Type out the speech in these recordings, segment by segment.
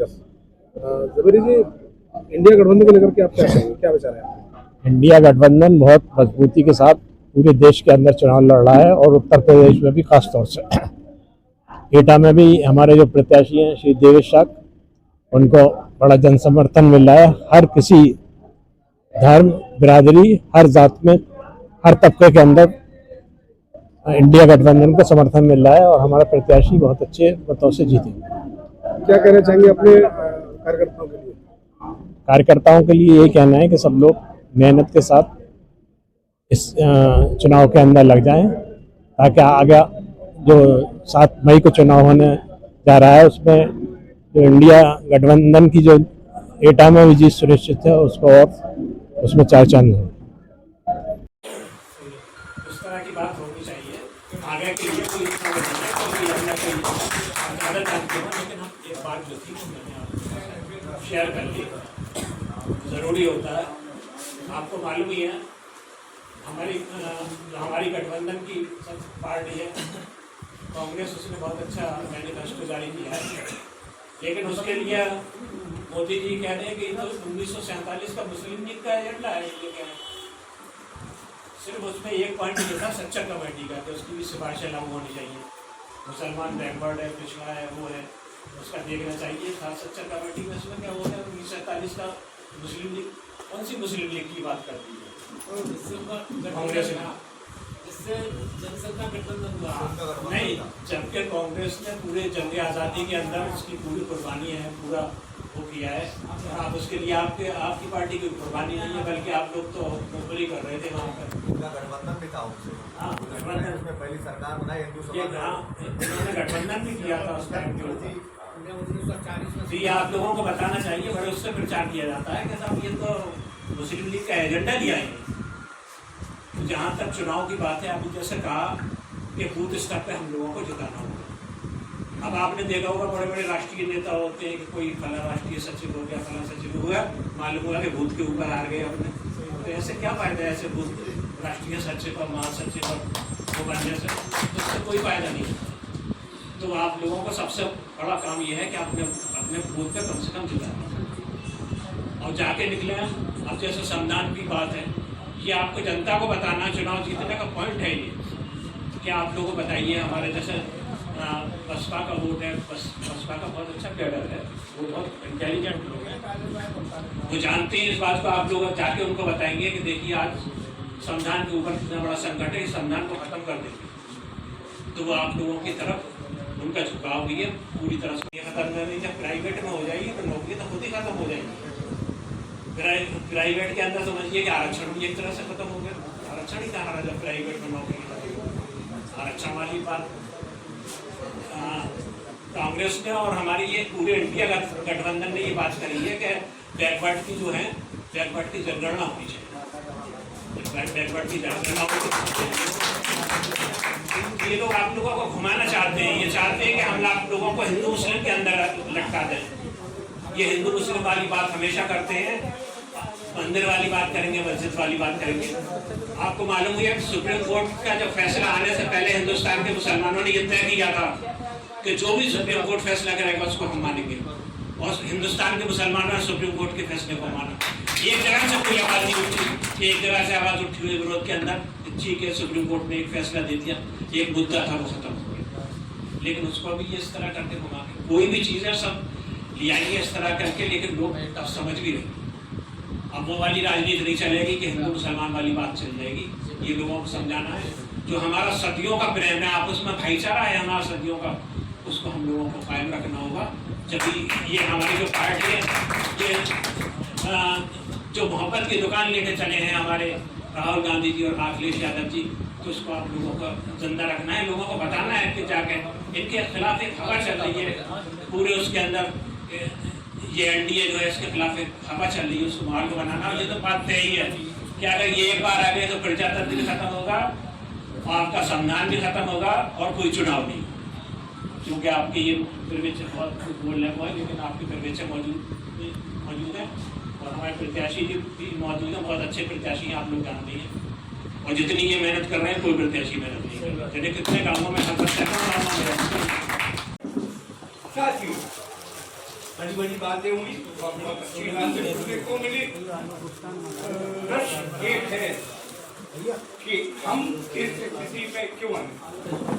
Yes. Jabir जी, India गठबंधन को लेकर के आप क्या कहेंगे, क्या विचार है आपके? इंडिया गठबंधन बहुत मजबूती के साथ पूरे देश के अंदर चुनाव लड़ रहा है और उत्तर प्रदेश में भी खास तौर से एटा में भी हमारे जो प्रत्याशी हैं श्री देवेश शाक, उनको बड़ा जन समर्थन मिल रहा है। हर किसी धर्म, बिरादरी, हर जात में, हर तबके के अंदर इंडिया गठबंधन को समर्थन मिल रहा है और हमारा प्रत्याशी बहुत अच्छे मतों से जीते। क्या कहना चाहेंगे अपने कार्यकर्ताओं के लिए? कार्यकर्ताओं के लिए ये कहना है कि सब लोग मेहनत के साथ इस चुनाव के अंदर लग जाएं, ताकि आगे जो 7 मई को चुनाव होने जा रहा है उसमें जो इंडिया गठबंधन की जो एटा में भी जीत सुनिश्चित है उसको और उसमें 4 चांद हो। उस तरह की बात होनी चाहिए आगे के लिए। कोई इतना नहीं है, कोई अपना कोई गलत जानते हो, लेकिन हम एक बात जो थी मैंने आपको शेयर कर ली, ज़रूरी होता है। आपको मालूम ही है हमारी गठबंधन की सब पार्टी है कांग्रेस, उसने बहुत अच्छा मैनिफेस्टो जारी किया है, लेकिन उसके लिए मोदी जी कह रहे हैं कि तो 1947 का मुस्लिम लीग का एजेंडा है। ये क्या है, सिर्फ उसमें एक पॉइंट ये था सच्चा कमेटी का, कि उसकी भी सिफारिशें लागू होनी चाहिए। मुसलमान बैकवर्ड है, पिछड़ा है, वो है, उसका देखना चाहिए था। सच्चा कमेटी में उसमें क्या हो गया, 1947 का मुस्लिम लीग, कौन सी मुस्लिम लीग की बात करती है कांग्रेस ने? इससे जनसंघ गठबंधन हुआ नहीं, जबकि कांग्रेस ने पूरे जंग आज़ादी के अंदर उसकी पूरी कुर्बानी है, पूरा वो किया है। आप उसके लिए आपकी पार्टी की कुर्बानी नहीं है, बल्कि आप लोग तो नौकरी कर रहे थे वहाँ पर। गठबंधन भी था उनसे। हाँ, गठबंधन में पहली सरकार बनाई इन्होंने गठबंधन भी किया था उस टाइम के ऊपर। ये आप लोगों को बताना चाहिए, बड़े उससे प्रचार किया जाता है कि साहब ये तो मुस्लिम लीग का एजेंडा लिया है। तो जहाँ तक चुनाव की बात है, अभी जैसे कहा कि बूथ स्तर पे हम लोगों को जिताना होगा। अब आपने देखा होगा बड़े बड़े राष्ट्रीय नेता होते हैं कि कोई फला राष्ट्रीय सचिव हो गया, फला सचिव हो गया, मालूम हुआ कि बूथ के ऊपर आ गए अपने। तो ऐसे क्या फायदा है ऐसे बूथ राष्ट्रीय सचिव और महासचिव और वो बनने से? इससे कोई फायदा नहीं। तो आप लोगों का सबसे बड़ा काम यह है कि अपने बूथ पे कम से कम जिताना और जाके निकले। अब जैसे संविधान की बात है, ये आपको जनता को बताना चुनाव जीतने का पॉइंट है ये, कि आप लोगों को बताइए। हमारे जैसे बसपा का वोट है, बसपा का बहुत अच्छा कैडर है, वो बहुत इंटेलिजेंट लोग हैं, वो जानते हैं इस बात को। आप लोग जाके उनको बताएंगे कि देखिए आज संविधान के ऊपर कितना बड़ा संकट है, इस संविधान को खत्म कर देंगे, तो वो आप लोगों की तरफ उनका झुकाव भी है पूरी तरह से। ये खत्म नहीं, जब प्राइवेट में हो जाएगी तो नौकरी तो खुद ही खत्म हो जाएगी। प्राइवेट के अंदर समझिए कि आरक्षण भी एक तरह से खत्म हो गया। आरक्षण ही कहाँ रहा जब प्राइवेट में नौकरी खत्म। आरक्षण वाली बात कांग्रेस ने और हमारी ये पूरे इंडिया गठबंधन ने ये बात करी है कि बैकवर्ड की जो है, बैकवर्ड की जनगणना होनी चाहिए। बैकवर्ड की जनगणना ये लोग आप लोगों को घुमाना चाहते हैं। ये चाहते हैं कि हम आप लोगों को हिंदू मुस्लिम के अंदर लटका दें। ये हिंदू मुस्लिम वाली बात हमेशा करते हैं, मंदिर वाली बात करेंगे, मस्जिद वाली बात करेंगे। आपको मालूम है कि सुप्रीम कोर्ट का जब फैसला आने से पहले हिंदुस्तान के मुसलमानों ने यह तय किया था कि जो भी सुप्रीम कोर्ट फैसला करेगा उसको हम मानेंगे, और हिंदुस्तान के मुसलमानों ने सुप्रीम कोर्ट के फैसले को माना। एक जगह से कोई आवाज़ नहीं उठी, एक जगह से आवाज़ उठी हुई विरोध के अंदर, ठीक है सुप्रीम कोर्ट ने एक फैसला दे दिया, एक मुद्दा था वो खत्म हो गया। लेकिन उसको भी इस तरह करके घुमा के कोई भी चीज़ है सब ले आएंगे इस तरह करके, लेकिन लोग तब समझ भी रहे। अब वो वाली राजनीति नहीं चलेगी कि हिंदू मुसलमान वाली बात चल जाएगी। ये लोगों को समझाना है, जो हमारा सदियों का प्रेम है, आपस में भाईचारा है हमारा सदियों का, उसको हम लोगों को कायम रखना होगा। जब ये हमारी जो पार्टी है, ये जो मोहब्बत की दुकान लेके चले हैं हमारे राहुल गांधी जी और अखिलेश यादव जी, तो उसको आप लोगों को जिंदा रखना है, लोगों को बताना है कि जाके इनके खिलाफ एक हवा चल रही है पूरे उसके अंदर, ये एनडीए जो है इसके खिलाफ एक हवा चल रही है, उसको माहौल को बनाना। और ये तो बात तय ही है कि अगर ये एक बार आ गए तो प्रजातंत्र भी खत्म होगा, आपका संविधान भी खत्म होगा और कोई चुनाव नहीं, क्योंकि आपके ये प्रवेश बहुत बोलने को है, लेकिन आपके प्रवेश मौजूद है और हमारे प्रत्याशी भी मौजूद है। बहुत अच्छे प्रत्याशी हैं, आप लोग जानते हैं, और जितनी ये मेहनत कर रहे हैं कोई प्रत्याशी मेहनत नहीं कर रहा है। कितने गाँवों में बड़ी बड़ी बातें हुई और बहुत अच्छी बातें सुनने को मिली। प्रश्न एक है कि हम इस स्थिति में क्यों हैं?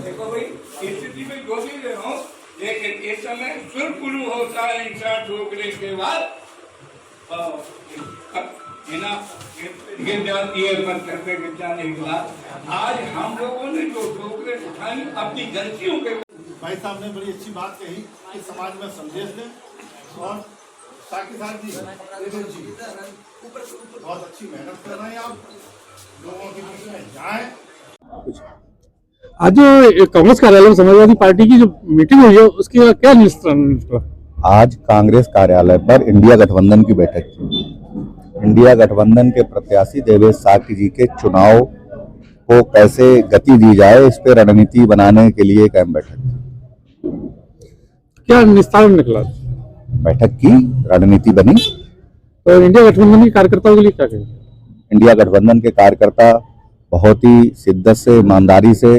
देखो भाई, इस स्थिति में जो भी रहे हो, लेकिन इस समय सुरपुरु होता है इंसान ठोकने के बाद गिर जाती है, पत्थर पे गिर जाने के बाद आज हम लोगों ने जो ठोकरें उठाई अपनी गलतियों के। भाई साहब ने बड़ी अच्छी बात कही कि समाज में संदेश दें और साथ ही बहुत अच्छी मेहनत कर रहे हैं आप, लोगों के बीच में जाएं। आज जो कांग्रेस कार्यालय में समाजवादी पार्टी की जो मीटिंग हुई है उसकी क्या निष्कर्ष? आज कांग्रेस कार्यालय पर इंडिया गठबंधन की बैठक थी। इंडिया गठबंधन के प्रत्याशी देवेश साकी जी के चुनाव को कैसे गति दी जाए, इस पे रणनीति बनाने के लिए एक अहम बैठक थी। क्या निस्तारण निकला? बैठक की रणनीति बनी। तो इंडिया गठबंधन के कार्यकर्ताओं के लिए क्या कहेंगे? इंडिया गठबंधन के कार्यकर्ता बहुत ही शिद्दत से, ईमानदारी से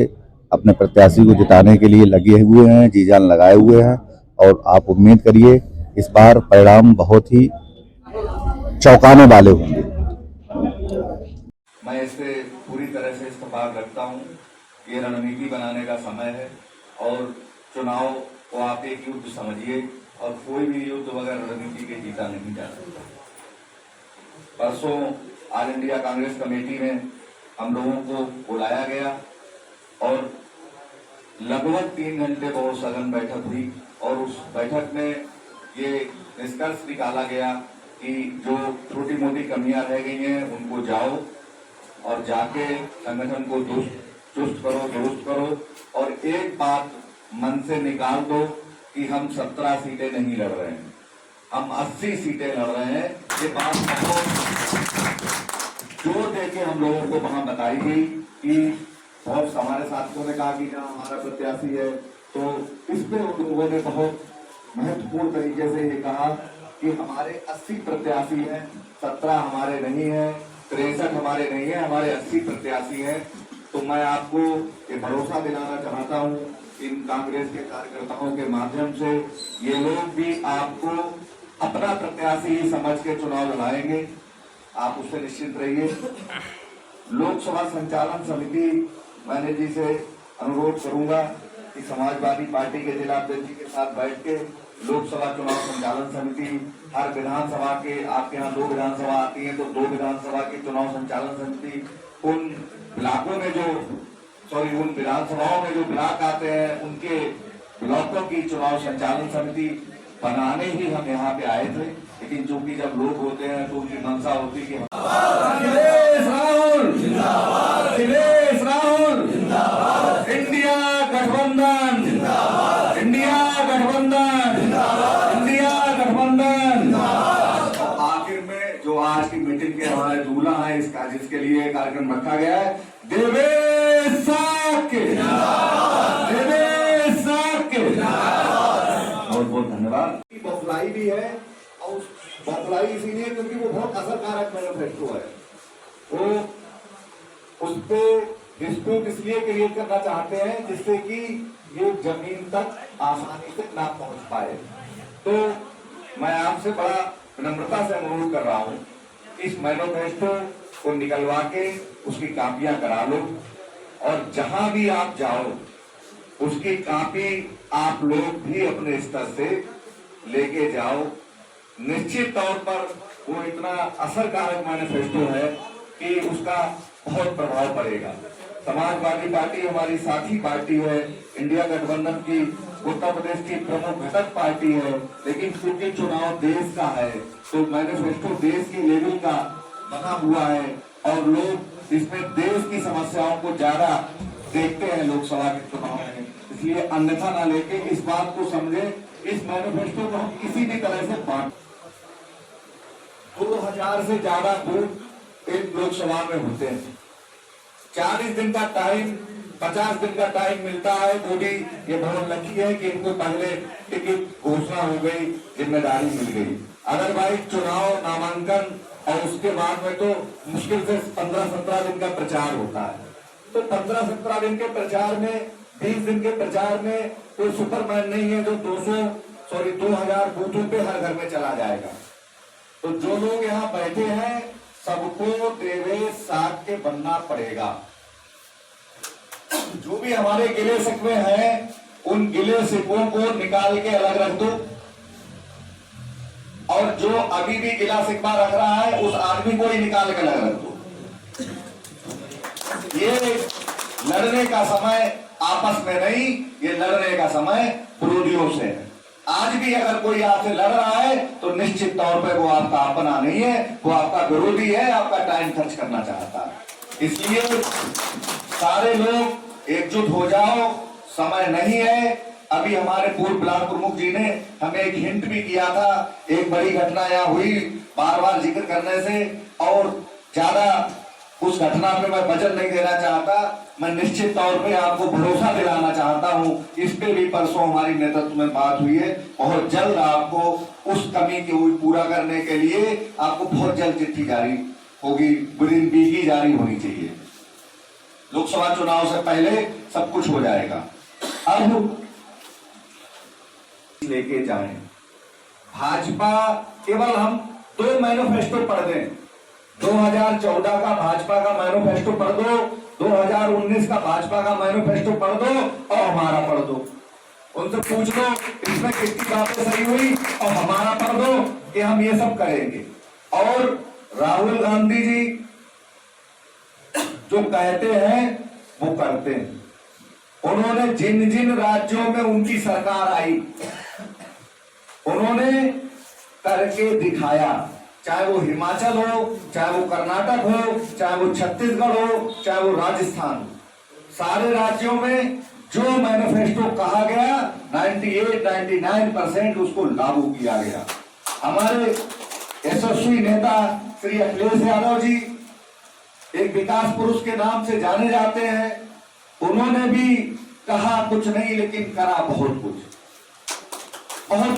अपने प्रत्याशी को जिताने के लिए लगे हुए हैं, जी जान लगाए हुए हैं और आप उम्मीद करिए इस बार परिणाम बहुत ही चौंकाने वाले होंगे। मैं इससे पूरी तरह से इत्तेफाक रखता हूँ। ये रणनीति बनाने का समय है और चुनाव को आप एक युद्ध समझिए और कोई भी युद्ध बगैर रणनीति के जीता नहीं जा सकता। परसों ऑल इंडिया कांग्रेस कमेटी में हम लोगों को बुलाया गया और लगभग 3 घंटे बहुत सघन बैठक हुई और उस बैठक में ये निष्कर्ष निकाला गया कि जो छोटी मोटी कमियां रह गई हैं उनको जाओ और जाके संगठन को चुस्त करो, दुरुस्त करो और एक बात मन से निकाल दो कि हम 17 सीटें नहीं लड़ रहे हैं, हम 80 सीटें लड़ रहे हैं। ये बात बहुत जोर देके हम लोगों को वहां बताई गई कि बहुत हमारे साथियों ने कहा कि जहाँ हमारा प्रत्याशी है, तो इस पे उन लोगों ने बहुत महत्वपूर्ण तरीके से ये कहा कि हमारे 80 प्रत्याशी हैं, 17 हमारे नहीं है, 63 हमारे नहीं है, हमारे 80 प्रत्याशी हैं। तो मैं आपको ये भरोसा दिलाना चाहता हूँ इन कांग्रेस के कार्यकर्ताओं के माध्यम से, ये लोग भी आपको अपना प्रत्याशी ही समझ के चुनाव लड़ाएंगे, आप उससे निश्चित रहिए। लोकसभा संचालन समिति मैंने जी से अनुरोध करूंगा कि समाजवादी पार्टी के जिला अध्यक्ष के साथ बैठ के लोकसभा चुनाव संचालन समिति हर विधानसभा के, आपके यहाँ 2 विधानसभा आती है तो 2 विधानसभा की चुनाव संचालन समिति, उन ब्लॉकों में उन विधानसभाओं में जो ब्लॉक आते हैं उनके ब्लॉकों की चुनाव संचालन समिति बनाने ही हम यहाँ पे आए थे। लेकिन चूंकि जब लोग होते हैं तो उनकी मंशा होती है कि इंडिया गठबंधन, इंडिया गठबंधन, इंडिया गठबंधन। आखिर में जो आज की मीटिंग के हमारे दूल्हा है, इसका जिसके लिए कार्यक्रम रखा गया है, देवेश साके, देवेश साके, बहुत बहुत धन्यवाद। बौखलाई भी है और बौखलाई इसीलिए क्योंकि वो बहुत असरकारक मैनिफेस्टो है। वो उस पे डिस्प्यूट इसलिए क्रिएट करना चाहते हैं जिससे कि ये जमीन तक आसानी से ना पहुंच पाए। तो मैं आपसे बड़ा विनम्रता से अनुरोध कर रहा हूं, इस मैनिफेस्टो को निकलवा के उसकी कापियां करा लो और जहां भी आप जाओ उसकी कापी आप लोग भी अपने स्तर से लेके जाओ। निश्चित तौर पर वो इतना असरकारक मैनिफेस्टो है कि उसका बहुत प्रभाव पड़ेगा। समाजवादी पार्टी हमारी साथी पार्टी है, इंडिया गठबंधन की उत्तर प्रदेश की प्रमुख घटक पार्टी है, लेकिन क्योंकि चुनाव देश का है तो मैनिफेस्टो देश की लेवल का बना हुआ है और लोग इसमें देश की समस्याओं को ज्यादा देखते हैं लोकसभा के चुनाव में, इसलिए अन्यथा ना लेके इस बात को समझे, इस मैनिफेस्टो को हम किसी भी तरह से बांट 2000 से ज्यादा बूथ एक लोकसभा में होते हैं। 40 दिन का टाइम, 50 दिन का टाइम मिलता है, वो भी ये बहुत लकी है कि इनको पहले टिकट घोषणा हो गई, जिम्मेदारी मिल गई। अदरवाइज चुनाव, नामांकन और उसके बाद में तो मुश्किल से 15-17 दिन का प्रचार होता है। तो 15-17 दिन के प्रचार में, 20 दिन के प्रचार में कोई सुपरमैन नहीं है जो 200 2000 बूथों पे हर घर में चला जाएगा। तो जो लोग यहाँ बैठे हैं सबको देवेश साथ के बनना पड़ेगा। जो भी हमारे गिले शिकवे हैं उन गिले शिकवों को निकाल के अलग रख दो, और जो अभी भी गिला शिकवा रख रहा है उस आदमी को ही निकाल के अलग रख दो। ये लड़ने का समय आपस में नहीं, ये लड़ने का समय विरोधियों से है। आज भी अगर कोई आपसे लड़ रहा है तो निश्चित तौर पे वो आपका अपना नहीं है, वो आपका विरोधी है, आपका टाइम खर्च करना चाहता है। इसलिए सारे लोग एकजुट हो जाओ, समय नहीं है। अभी हमारे पूर्व ब्लॉक प्रमुख जी ने हमें एक हिंट भी किया था, एक बड़ी घटना यहाँ हुई, बार बार जिक्र करने से और ज्यादा उस घटना पे मैं वजन नहीं देना चाहता। मैं निश्चित तौर पे आपको भरोसा दिलाना चाहता हूं, इस पे भी परसों हमारी नेतृत्व में बात हुई है। बहुत जल्द आपको उस कमी को पूरा करने के लिए आपको बहुत जल्द चिट्ठी जारी होगी, विदिन वीक ही जारी होनी चाहिए। लोकसभा चुनाव से पहले सब कुछ हो जाएगा। अब लेके जाएं भाजपा, केवल हम 2 मैनिफेस्टो पढ़ दें। 2014 का भाजपा का मैनिफेस्टो पढ़ दो, 2019 का भाजपा का मैनिफेस्टो पढ़ दो और हमारा पढ़ दो। उनसे पूछ लो इसमें कितनी बातें सही हुई और हमारा पढ़ दो कि हम ये सब करेंगे। और राहुल गांधी जी जो कहते हैं वो करते हैं। उन्होंने जिन जिन राज्यों में उनकी सरकार आई उन्होंने करके दिखाया, चाहे वो हिमाचल हो, चाहे वो कर्नाटक हो, चाहे वो छत्तीसगढ़ हो, चाहे वो राजस्थान, सारे राज्यों में जो मैनिफेस्टो कहा गया 98-99% उसको लागू किया गया। हमारे यशस्वी नेता श्री अखिलेश यादव जी एक विकास पुरुष के नाम से जाने जाते हैं। उन्होंने भी कहा कुछ नहीं लेकिन करा बहुत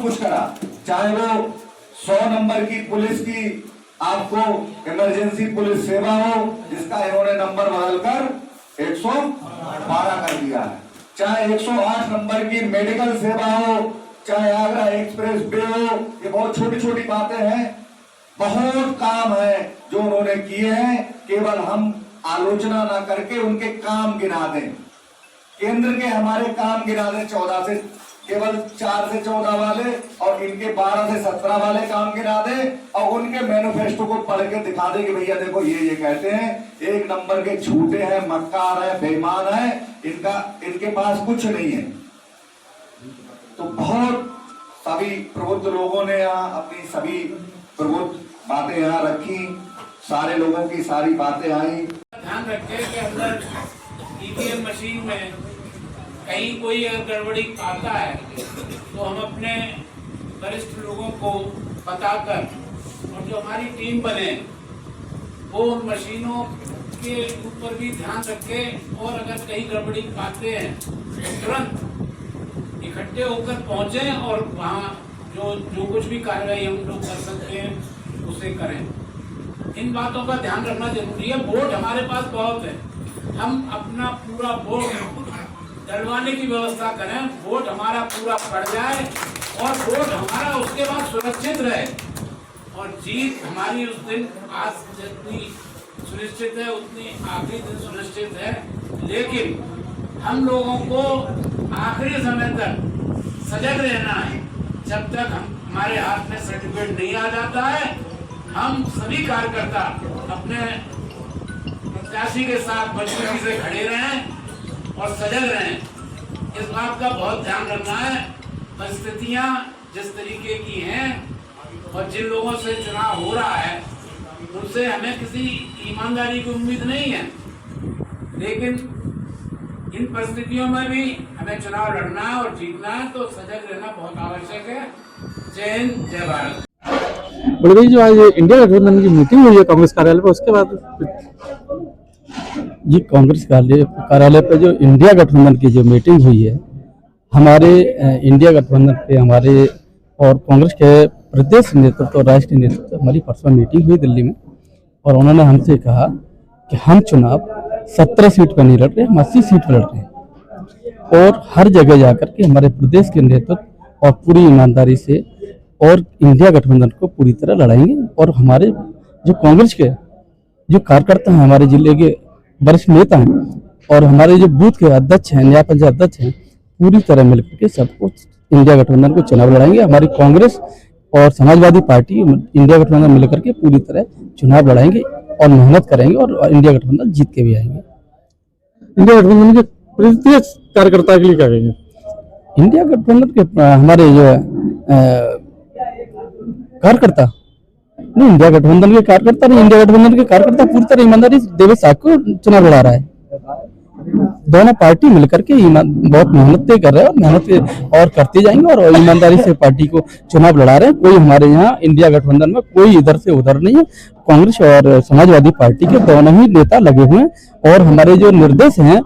कुछ करा। चाहे वो 100 नंबर की पुलिस की आपको इमरजेंसी पुलिस सेवा हो, जिसका इन्होंने नंबर बदलकर 112 कर दिया है, चाहे 108 नंबर की मेडिकल सेवा हो, चाहे आगरा एक्सप्रेस वे हो, ये बहुत छोटी छोटी बातें हैं। बहुत काम है जो उन्होंने किए हैं, केवल हम आलोचना ना करके उनके काम गिना दें। केंद्र के हमारे काम गिना दें 14 से, केवल 4 से 14 वाले, और इनके 12 से 17 वाले काम गिना दें और उनके मैनिफेस्टो को पढ़ के दिखा दें कि भैया देखो ये कहते हैं, 1 नंबर के झूठे हैं, मक्कार है, बेईमान है, इनके पास कुछ नहीं है। तो बहुत सभी प्रबुद्ध लोगों ने यहाँ अपनी सभी प्रबुद्ध बातें यहाँ रखी, सारे लोगों की सारी बातें आई। ध्यान रखें कि अंदर ईवीएम मशीन में कहीं कोई अगर गड़बड़ी आता है तो हम अपने वरिष्ठ लोगों को बताकर, और जो हमारी टीम बने वो उन मशीनों के ऊपर भी ध्यान रखें, और अगर कहीं गड़बड़ी पाते हैं तो तुरंत इकट्ठे होकर पहुंचे और वहाँ जो कुछ भी कार्रवाई हम लोग कर सकते हैं उसे करें। इन बातों का ध्यान रखना जरूरी है। वोट हमारे पास बहुत है, हम अपना पूरा वोट डलवाने की व्यवस्था करें, वोट हमारा पूरा पड़ जाए और वोट हमारा उसके बाद सुरक्षित रहे, और जीत हमारी उस दिन आज जितनी सुनिश्चित है उतनी आखिरी दिन सुनिश्चित है। लेकिन हम लोगों को आखिरी समय तक सजग रहना है। जब तक हमारे हाथ में सर्टिफिकेट नहीं आ जाता है, हम सभी कार्यकर्ता अपने प्रत्याशी के साथ मजबूती से खड़े रहें और सजग रहें। इस बात का बहुत ध्यान रखना है। परिस्थितियां जिस तरीके की हैं और जिन लोगों से चुनाव हो रहा है उनसे हमें किसी ईमानदारी की उम्मीद नहीं है, लेकिन इन परिस्थितियों में भी हमें चुनाव लड़ना है और जीतना है, तो सजग रहना बहुत आवश्यक है। जय हिंद, जय भारत। बड़े भाई, जो आज इंडिया गठबंधन की मीटिंग हुई है कांग्रेस कार्यालय पर, उसके बाद जी कांग्रेस कार्यालय पे जो इंडिया गठबंधन की जो मीटिंग हुई है, हमारे इंडिया गठबंधन पे हमारे और कांग्रेस के प्रदेश नेतृत्व और राष्ट्रीय नेतृत्व हमारी परसों मीटिंग हुई दिल्ली में, और उन्होंने हमसे कहा कि हम चुनाव 17 सीट पर नहीं लड़ रहे, हम 80 सीट पर लड़ रहे हैं, और हर जगह जाकर के हमारे प्रदेश के नेतृत्व और पूरी ईमानदारी से और इंडिया गठबंधन को पूरी तरह लड़ाएंगे। और हमारे जो कांग्रेस के जो कार्यकर्ता हैं, हमारे जिले के वरिष्ठ नेता हैं और हमारे जो बूथ के अध्यक्ष हैं, न्याय पंचायत अध्यक्ष हैं, पूरी तरह मिलकर के सबको इंडिया गठबंधन को चुनाव लड़ाएंगे। हमारी कांग्रेस और समाजवादी पार्टी इंडिया गठबंधन मिलकर के पूरी तरह चुनाव लड़ाएंगे और मेहनत करेंगे और इंडिया गठबंधन जीत के भी आएंगे। इंडिया गठबंधन के प्रत्येक कार्यकर्ता के लिए क्या कहेंगे? इंडिया गठबंधन के हमारे जो कार्यकर्ता नहीं, इंडिया गठबंधन के कार्यकर्ता नहीं, इंडिया गठबंधन के कार्यकर्ता पूरी तरह ईमानदारी से देवेश साहब को चुनाव लड़ा रहा है। दोनों पार्टी मिलकर के बहुत मेहनत कर रहे हैं और मेहनत और करते जाएंगे और ईमानदारी से पार्टी को चुनाव लड़ा रहे हैं। कोई हमारे यहाँ इंडिया गठबंधन में कोई इधर से उधर नहीं है। कांग्रेस और समाजवादी पार्टी के दोनों ही नेता लगे हुए हैं और हमारे जो निर्देश हैं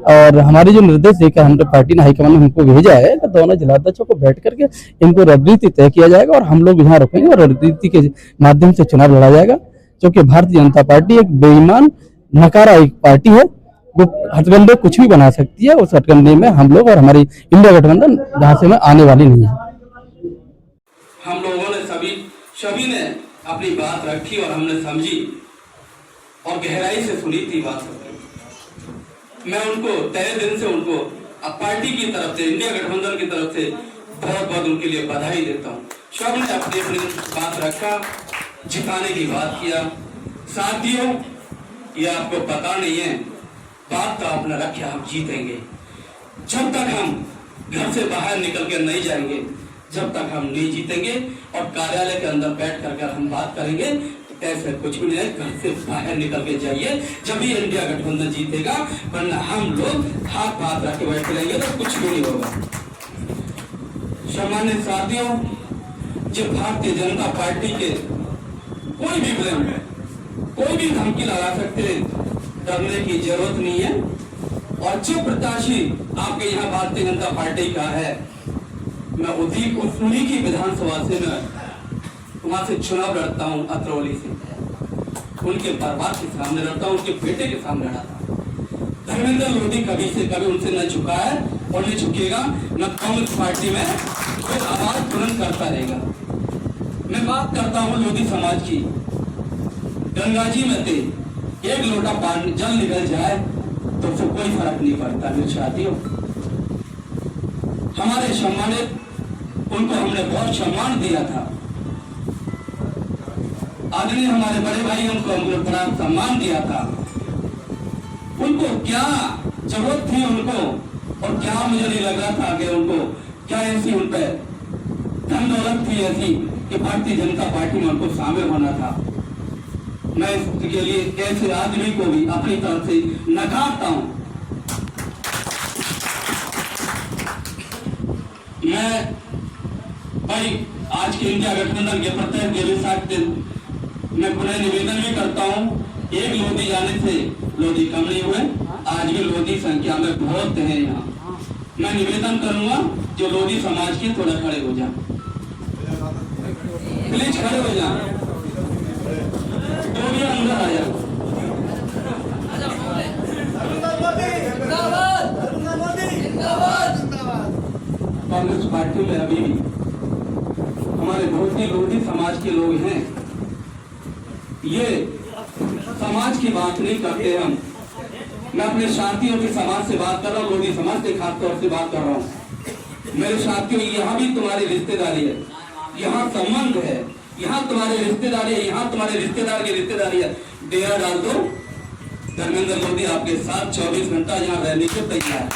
और हमारे जो निर्देश देकर हमने पार्टी ने हाईकमान ने हमको भेजा है कि दोनों जिलाध्यक्षों को बैठ करके इनको रणनीति तय किया जाएगा और हम लोग यहाँ रखेंगे और रणनीति के माध्यम से चुनाव लड़ा जाएगा। क्योंकि भारतीय जनता पार्टी एक बेईमान नकारा एक पार्टी है, वो हथकंडे कुछ भी बना सकती है। उस हथकंडे में हम लोग और हमारी इंडिया गठबंधन जहाँ से में आने वाली नहीं है। हम लोगों ने सभी ने अपनी बात रखी और हमने समझी और गहराई से सुनी थी बात। मैं उनको तहे दिल से उनको अब पार्टी की तरफ से, इंडिया गठबंधन की तरफ से बहुत बहुत उनके लिए बधाई देता हूँ। सब ने अपनी अपनी बात रखा, जिताने की बात किया। साथियों, ये आपको पता नहीं है, बात तो आपने रखा, हम जीतेंगे। जब तक हम घर से बाहर निकल के नहीं जाएंगे, जब तक हम नहीं जीतेंगे और कार्यालय के अंदर बैठ कर हम बात करेंगे तो ऐसे कुछ भी नहीं है। घर से बाहर निकल के जाइए, जब भी इंडिया गठबंधन जीतेगा, वरना हम लोग हाथ रख के बैठे रहेंगे तो कुछ भी नहीं होगा। सम्मानित साथियों, जो भारतीय जनता पार्टी के कोई भी ब्लेम, कोई भी धमकी लगा सकते, डरने की जरूरत नहीं है। और जो प्रत्याशी आपके यहाँ भारतीय जनता पार्टी का है, मैं उन्हीं की विधानसभा से मैं वहां से चुनाव लड़ता हूँ, अतरौली से। उनके परिवार के सामने लड़ता हूँ, उनके बेटे के सामने लड़ता हूँ। धर्मेंद्र लोधी कभी से कभी उनसे न झुका है और न झुकेगा। न कांग्रेस पार्टी में कोई आवाज बुलंद करता रहेगा। मैं बात करता हूँ लोधी समाज की। गंगा जी में थे, एक लोटा पानी जल निकल जाए तो उससे कोई फर्क नहीं पड़ता। मेरे साथियों, हमारे सम्मानित, उनको हमने बहुत सम्मान दिया था। आदरणीय हमारे बड़े भाई उनको बड़ा सम्मान दिया था। उनको क्या जरूरत थी उनको, और क्या मुझे नहीं लग रहा था कि उनको क्या ऐसी उन पर धन दौलत थी ऐसी कि भारतीय जनता पार्टी में उनको शामिल होना था। मैं इसके लिए ऐसे आदमी को भी अपनी तरफ से नकारता हूं। मैं भाई आज के इंडिया गठबंधन के प्रत्येक देवी मैं पुनः निवेदन भी करता हूं, एक लोधी जाने से लोधी कम नहीं हुए, आज भी लोधी संख्या में बहुत है यहाँ। मैं निवेदन करूंगा जो लोधी समाज के थोड़ा खड़े हो जाए, प्लीज खड़े हो जाए, तो भी अंदर आ जाए। कांग्रेस पार्टी में अभी भी हमारे बहुत ही लोधी समाज के लोग हैं। ये समाज की बात नहीं करते हम। मैं अपने साथियों के समाज से बात कर रहा हूँ, लोधी समाज से खासतौर से बात कर रहा हूँ। मेरे साथियों, यहाँ भी तुम्हारी रिश्तेदारी है, यहाँ संबंध है, यहाँ तुम्हारे रिश्तेदारी है, यहाँ तुम्हारे रिश्तेदार की रिश्तेदारी है। डेरा डाल दो, धर्मेंद्र मोदी आपके साथ 24 घंटा यहाँ रहने के तैयार है।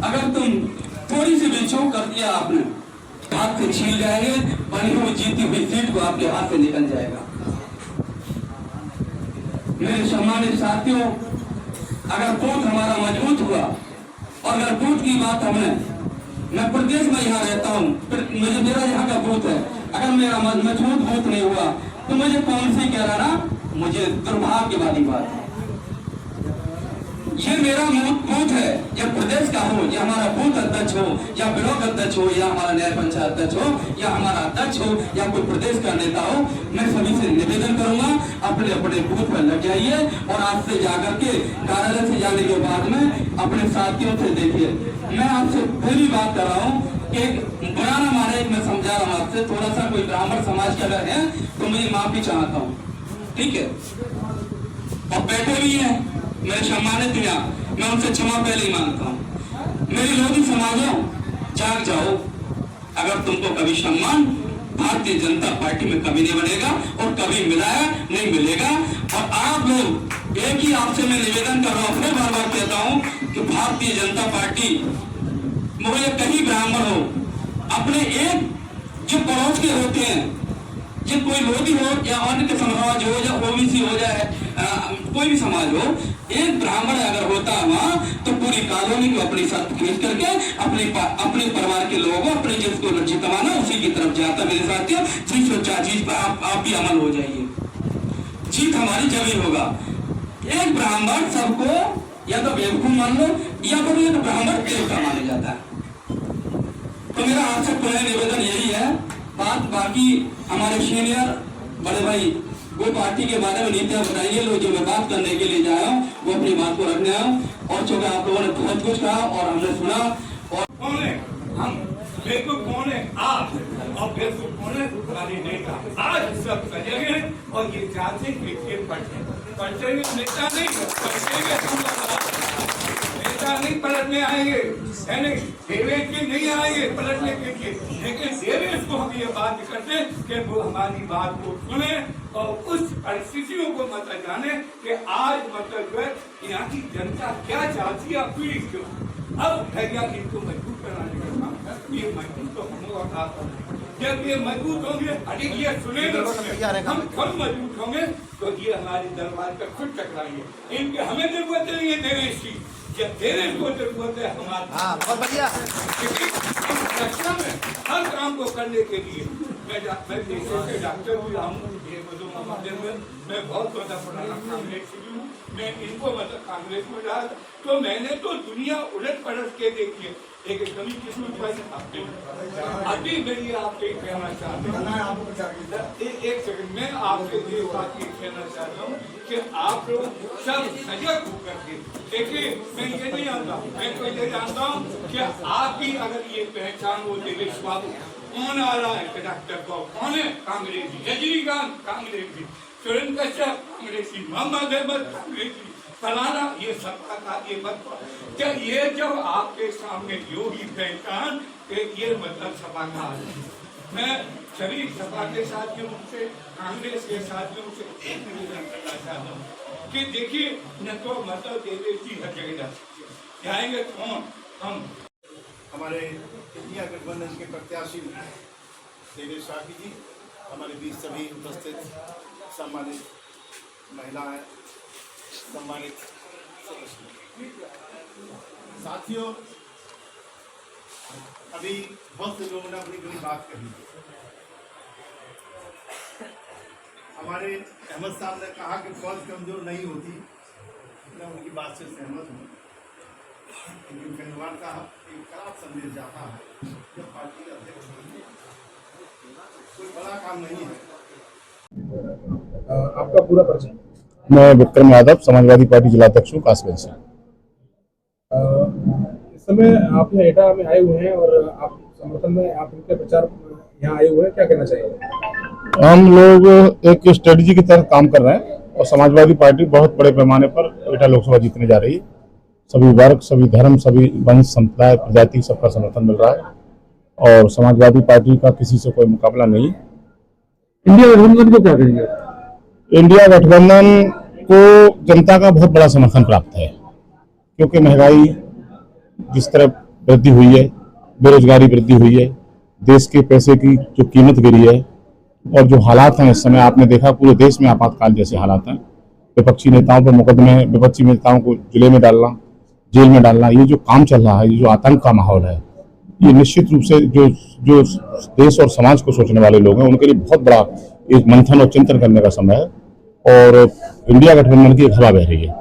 अगर तुम थोड़ी सी भी चूक कर दिया आपने, हाथ से छीन जाएंगे, बनी हुई जीती हुई सीट को आपके हाथ से निकल जाएगा। मेरे सम्मानित साथियों, अगर बूथ हमारा मजबूत हुआ और अगर बूथ की बात हमने, मैं प्रदेश में यहाँ रहता हूँ, मुझे मेरा यहाँ का बूथ है, अगर मेरा मजबूत बूथ नहीं हुआ तो मुझे कौन सी कह रहा ना, मुझे दुर्भाग्य वाली बात है। ये मेरा बूथ है, ये प्रदेश का हो, या हमारा बूथ अध्यक्ष हो, या ब्लॉक अध्यक्ष हो, या हमारा न्याय पंचायत अध्यक्ष हो, या हमारा अध्यक्ष हो, या कोई प्रदेश का नेता हो, मैं सभी से निवेदन करूंगा अपने अपने बूथ पर लग जाइए और आज से जाकर के कार्यालय से जाने के बाद में अपने साथियों से देखिए। मैं आपसे फिर भी बात कर रहा हूँ कि बुरा ना माने, मैं समझा रहा हूँ आपसे, थोड़ा सा कोई ब्राह्मण समाज के अगर है तो मैं माफी चाहता हूँ, ठीक है। और बैठे भी हैं मेरे सम्मानित यहाँ, मैं उनसे क्षमा पहले ही मांगता हूँ। मेरी लोधी समाजों, जाग जाओ। अगर तुमको कभी सम्मान भारतीय जनता पार्टी में कभी नहीं बनेगा और कभी मिला है नहीं मिलेगा। और आप लोग, एक ही आपसे मैं निवेदन कर रहा हूँ, फिर बार बार कहता हूँ कि भारतीय जनता पार्टी, मुझे कहीं ब्राह्मण हो, अपने एक जो पड़ोस के होते हैं, जो कोई लोधी हो या अन्य के समाज हो या ओबीसी हो जाए कोई भी समाज हो, एक ब्राह्मण अगर होता वहां तो पूरी कॉलोनी को अपनी साथ खींच करके अपने परिवार के लोगों को अपने जिसको लक्षित माना उसी की तरफ जाता। मेरे साथियों, चीज और चीज पर आप भी अमल हो जाइए, जीत हमारी जमीन होगा। एक ब्राह्मण सबको या तो बेवकूफ मान लो या फिर एक ब्राह्मण देवता माना जाता है। तो मेरा आपसे पुनः निवेदन यही है। बात बाकी हमारे सीनियर बड़े भाई वो पार्टी के बारे में नीतियां बताइए, लोग जो मैं बात करने के लिए जाया हूँ वो अपनी बात को रखने आया हूँ। और चूंकि आप लोगों ने बहुत कुछ कहा और हमने सुना। और कौन है हम, बेवकूफ कौन है आप, और बेवकूफ कौन है हमारे नेता। आज सब सजेंगे और ये चाहते पढ़ते नेता नहीं नेता नहीं पलटने आएंगे, यानी देवेश के नहीं आएंगे पलटने के लिए, लेकिन देवेश को हम ये बात करते कि वो हमारी बात को सुने और उस परिस्थितियों को मतलब जाने कि आज मतलब जो है यहाँ की जनता क्या चाहती है पीढ़ी क्यों। अब भैया इनको मजबूत कराने का काम है, ये मजबूत तो हम लोग आप जब ये मजबूत होंगे, अरे ये सुनेंगे हम खुद मजबूत होंगे तो ये हमारे दरबार पर खुद टकराएंगे। इनके हमें जरूरत नहीं है देवेश की, जब देवेश को जरूरत है हमारा बहुत बढ़िया रक्षा में हर काम को करने के लिए। मैं देशों के डॉक्टर भी रहा हूँ, मैं बहुत बड़ा पुराना कांग्रेस हूँ, मैं इनको मतलब कांग्रेस में रहा तो मैंने तो दुनिया उलट पलट के देखी है। एक कमी किस्मत वाली अभी मेरी आपसे कहना चाहता हूँ, एक सेकंड में आपसे ये बात कहना चाहता हूँ कि आप लोग सब सजग होकर के देखिए। मैं ये नहीं जानता, मैं तो ये जानता हूँ कि आपकी अगर ये पहचान हो देवेश बाबू कौन आ रहा है, डॉक्टर कौन है कांग्रेसी, रजनीकांत कांग्रेसी, सुरेंद्र कश्यप कांग्रेसी, मोहम्मद अहमद कांग्रेसी, फलाना, ये सबका था ये मत। क्या ये जब आपके सामने योगी पहचान ये मतलब सपा का मैं सभी सपा के साथियों से कांग्रेस के साथियों से एक निवेदन करना चाहता हूँ कि देखिए न तो मतलब देवेश जी हर जगह जाएंगे कौन, हम हमारे इंडिया गठबंधन के प्रत्याशी देवेश शाही जी, हमारे बीच सभी उपस्थित सम्मानित महिलाएं, सम्मानित साथियों, अभी बहुत से लोगों ने अपनी अपनी बात कही। हमारे अहमद साहब ने कहा कि फौज कमजोर नहीं होती, मैं उनकी बात से सहमत हूँ। का एक खराब संदेश जाता है जब पार्टी का अध्यक्ष कोई बड़ा काम नहीं है। आपका पूरा परिचय? मैं विक्रम यादव, समाजवादी पार्टी जिला अध्यक्ष हूँ कासगंज से। इस समय आप यहाँ एटा में आए हुए हैं और आप समर्थन में आप इनके प्रचार यहाँ आए हुए हैं, क्या कहना चाहिए? हम लोग एक स्ट्रेटजी की तरह काम कर रहे हैं और समाजवादी पार्टी बहुत बड़े पैमाने पर एटा लोकसभा जीतने जा रही है। सभी वर्ग, सभी धर्म, सभी वंश, संप्रदाय, प्रजाति, सबका समर्थन मिल रहा है और समाजवादी पार्टी का किसी से कोई मुकाबला नहीं है। इंडिया गठबंधन को क्या कहेंगे? इंडिया गठबंधन को जनता का बहुत बड़ा समर्थन प्राप्त है, क्योंकि महंगाई जिस तरह वृद्धि हुई है, बेरोजगारी वृद्धि हुई है, देश के पैसे की जो कीमत गिरी है और जो हालात हैं इस समय आपने देखा पूरे देश में आपातकाल जैसे हालात हैं, विपक्षी नेताओं पर मुकदमे, विपक्षी नेताओं को जिले में डालना, जेल में डालना, ये जो काम चल रहा है, ये जो आतंक का माहौल है, ये निश्चित रूप से जो देश और समाज को सोचने वाले लोग हैं उनके लिए बहुत बड़ा एक मंथन और चिंतन करने का समय है और इंडिया गठबंधन की एक हवा बह रही है।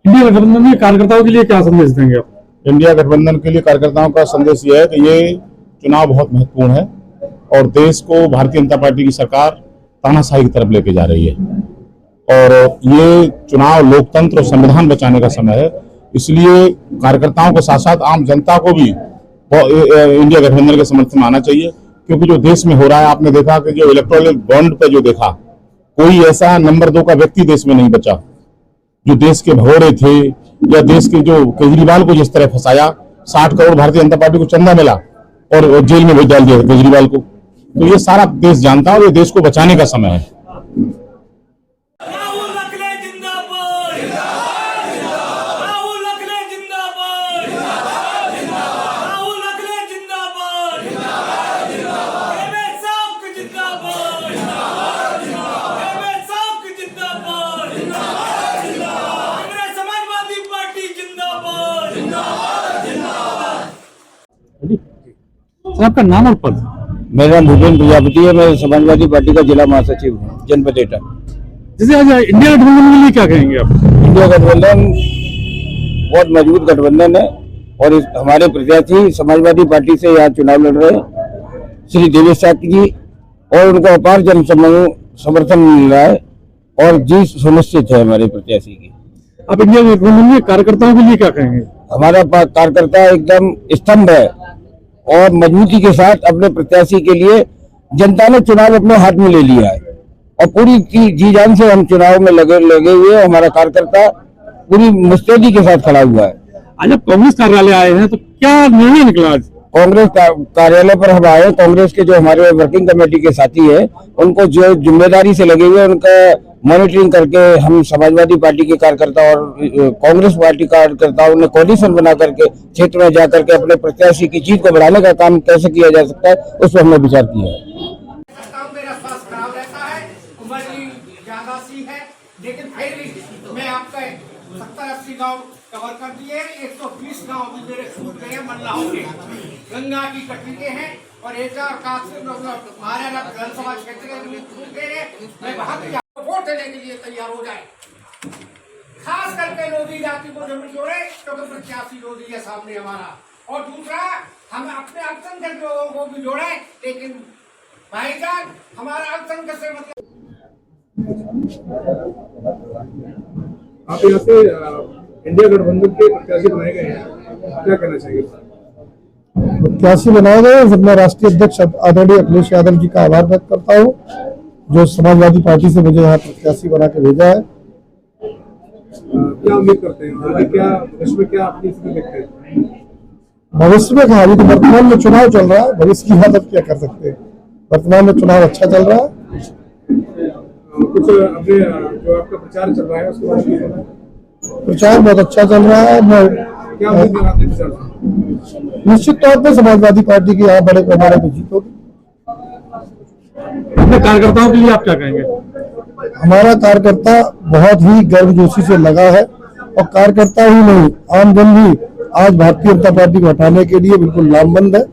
इंडिया गठबंधन में कार्यकर्ताओं के लिए क्या संदेश देंगे आप? इंडिया गठबंधन के लिए कार्यकर्ताओं का संदेश यह है कि ये चुनाव बहुत महत्वपूर्ण है और देश को भारतीय जनता पार्टी की सरकार तानाशाही की तरफ लेके जा रही है और ये चुनाव लोकतंत्र और संविधान बचाने का समय है। इसलिए कार्यकर्ताओं के साथ साथ आम जनता को भी इंडिया गठबंधन के समर्थन में आना चाहिए, क्योंकि जो देश में हो रहा है, आपने देखा कि जो इलेक्टोरल बॉन्ड पे जो देखा, कोई ऐसा नंबर 2 का व्यक्ति देश में नहीं बचा। जो देश के भगोड़े थे या देश के जो केजरीवाल को जिस तरह फंसाया, 60 करोड़ भारतीय जनता पार्टी को चंदा मिला और जेल में भेज डाल दिया केजरीवाल को, तो ये सारा देश जानता है और ये देश को बचाने का समय है। सर, आपका नाम और पद? मेरा नाम भूपेन प्रजापति है, मैं समाजवादी पार्टी का जिला महासचिव हूँ, जनपद एटा। जैसे आज इंडिया गठबंधन के लिए क्या कहेंगे आप? इंडिया गठबंधन बहुत मजबूत गठबंधन है और हमारे प्रत्याशी समाजवादी पार्टी से यहाँ चुनाव लड़ रहे हैं श्री देवेश साकी जी, और उनको अपार जन समर्थन मिल रहा है और जीत सुनिश्चित है हमारे प्रत्याशी की। आप इंडिया गठबंधन में कार्यकर्ताओं के लिए क्या कहेंगे? हमारा कार्यकर्ता एकदम स्तंभ है और मजबूती के साथ अपने प्रत्याशी के लिए जनता ने चुनाव अपने हाथ में ले लिया है और पूरी जी जान से हम चुनाव में लगे हुए। हमारा कार्यकर्ता पूरी मुस्तैदी के साथ खड़ा हुआ है। आज जब कांग्रेस कार्यालय आए हैं तो क्या निर्णय निकला? आज कांग्रेस कार्यालय पर हम आए, कांग्रेस के जो हमारे वर्किंग कमेटी के साथी है उनको जो जिम्मेदारी से लगे हुए उनका मॉनिटरिंग करके हम समाजवादी पार्टी के कार्यकर्ता और कांग्रेस पार्टी कार्यकर्ताओं ने कोalition बना करके क्षेत्र में जाकर के अपने प्रत्याशी की जीत को बढ़ाने का काम कैसे किया जा सकता है, उस पर हमने विचार किया है। मेरा स्वास्थ्य खराब रहता है, उम्र भी ज्यादा सी है, लेकिन फिर भी मैं आपका 70-80 गांव कवर कर दिए, 120 गांव भी मेरे छूट गए मल्लाहों के, गंगा की कटरीके हैं और एटा महाराणा विधानसभा क्षेत्र के छूट गए। मैं वहां वोट देने के लिए तैयार हो जाए, खास करके लोधी जाति को जरूर जोड़े क्योंकि प्रत्याशी लोधी है सामने हमारा, और दूसरा हम अपने अल्पसंख्यक लोगों को भी जोड़े, लेकिन भाईजान हमारा अल्पसंख्यक से मतलब। आप यहाँ से इंडिया गठबंधन के प्रत्याशी बनाए गए हैं, क्या कहना चाहिए? प्रत्याशी बनाए गए, मैं राष्ट्रीय अध्यक्ष आदरणीय अखिलेश यादव जी का आभार व्यक्त करता हूँ जो समाजवादी पार्टी से मुझे यहाँ प्रत्याशी बना के भेजा है। क्या उम्मीद करते हैं आगे, क्या भविष्य में क्या अपनी स्थिति देखते हैं? भविष्य में अभी तो वर्तमान में चुनाव चल रहा है, भविष्य की बात क्या कर सकते हैं। वर्तमान में चुनाव अच्छा चल रहा है। कुछ अपने जो आपका प्रचार चल रहा है उसके बारे में? प्रचार बहुत अच्छा चल रहा है। मैं क्या उम्मीद लगाते हैं प्रचार? निश्चित तौर पर समाजवादी पार्टी की यहाँ बड़े पैमाने पर जीत होगी। अपने कार्यकर्ताओं के लिए आप क्या कहेंगे? हमारा कार्यकर्ता बहुत ही गर्मजोशी से लगा है और कार्यकर्ता ही नहीं, आम जन भी आज भारतीय जनता पार्टी को हटाने के लिए बिल्कुल लामबंद है।